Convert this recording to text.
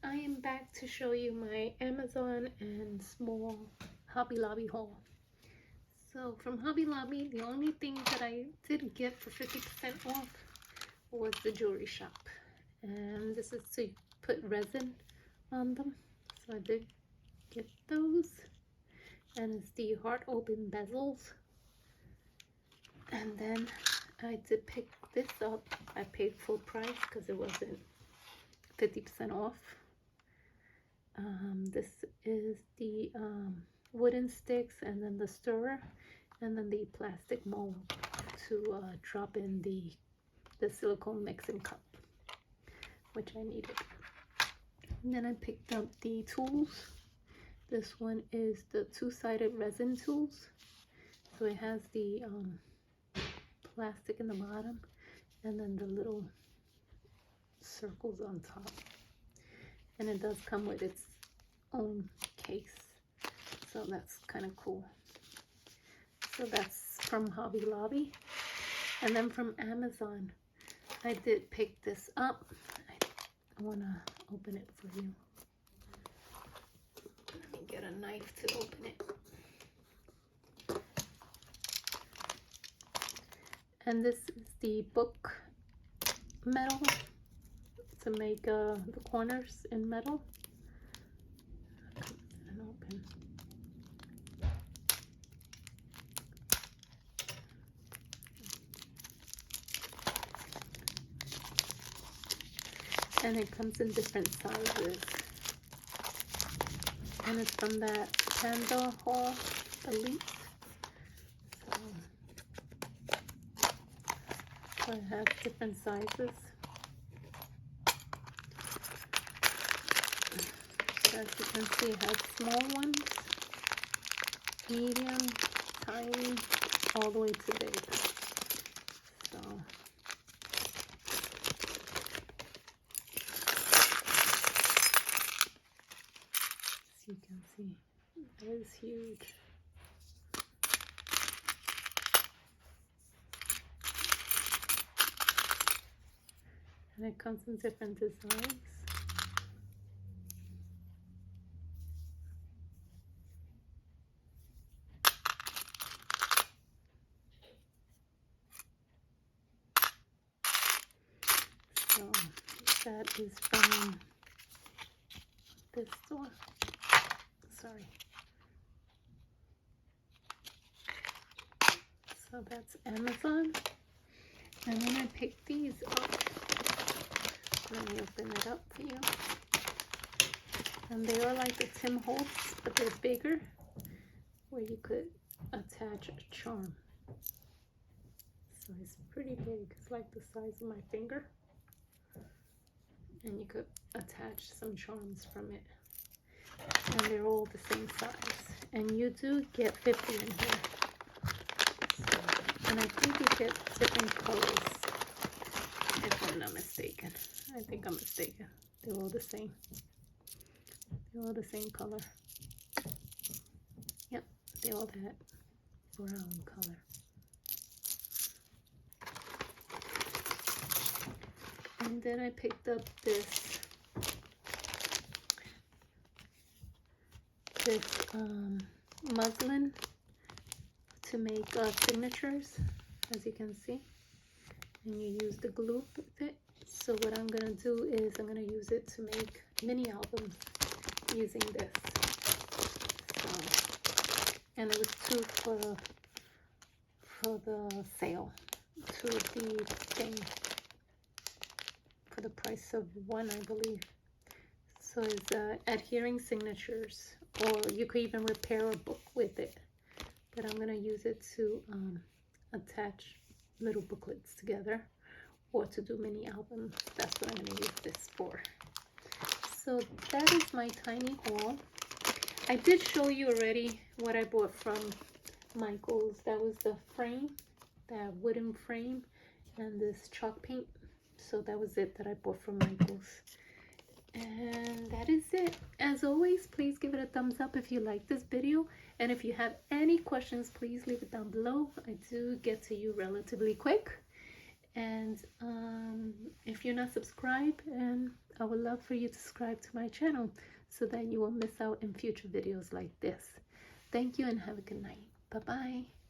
I am back to show you my Amazon and small Hobby Lobby haul. So from Hobby Lobby, the only thing that I did get for 50% off was the jewelry shop. And this is to put resin on them. So I did get those. And it's the heart open bezels. And then I did pick this up. I paid full price because it wasn't 50% off. This is the wooden sticks, and then the stirrer, and then the plastic mold to drop in the silicone mixing cup, which I needed. And then I picked up the tools. This one is the two-sided resin tools. So it has the plastic in the bottom and then the little circles on top. And it does come with its own case. So that's kind of cool. So that's from Hobby Lobby. And then from Amazon, I did pick this up. I want to open it for you. Let me get a knife to open it. And this is the book metal to make the corners in metal. And open. And it comes in different sizes. And it's from that Panda Hall Elite. So I have different sizes. So as you can see, it has small ones, medium, tiny, all the way to big. So as you can see, it is huge. And it comes in different designs. So that is from this store. Sorry. So that's Amazon. And then I picked these up. Let me open it up for you. And they are like the Tim Holtz, but they're bigger, where you could attach a charm. So it's pretty big. It's like the size of my finger. And you could attach some charms from it. And they're all the same size. And you do get 50 in here. So, and I think you get different colors, if I'm not mistaken. I think I'm mistaken. They're all the same. They're all the same color. Yep, they're all that brown color. And then I picked up this muslin to make signatures, as you can see. And you use the glue with it. So what I'm gonna do is I'm gonna use it to make mini albums using this. So, and it was 2 for the sale, 2 of the thing for the price of 1, I believe. So it's adhering signatures, or you could even repair a book with it. But I'm gonna use it to attach little booklets together, or to do mini albums. That's what I'm going to use this for. So that is my tiny haul. I did show you already what I bought from Michaels. That was the frame, that wooden frame, and this chalk paint. So that was it that I bought from Michaels. And that is it. As always, please give it a thumbs up if you like this video. And if you have any questions, please leave it down below. I do get to you relatively quick. And if you're not subscribed, and I would love for you to subscribe to my channel so that you won't miss out in future videos like this. Thank you and have a good night. Bye bye.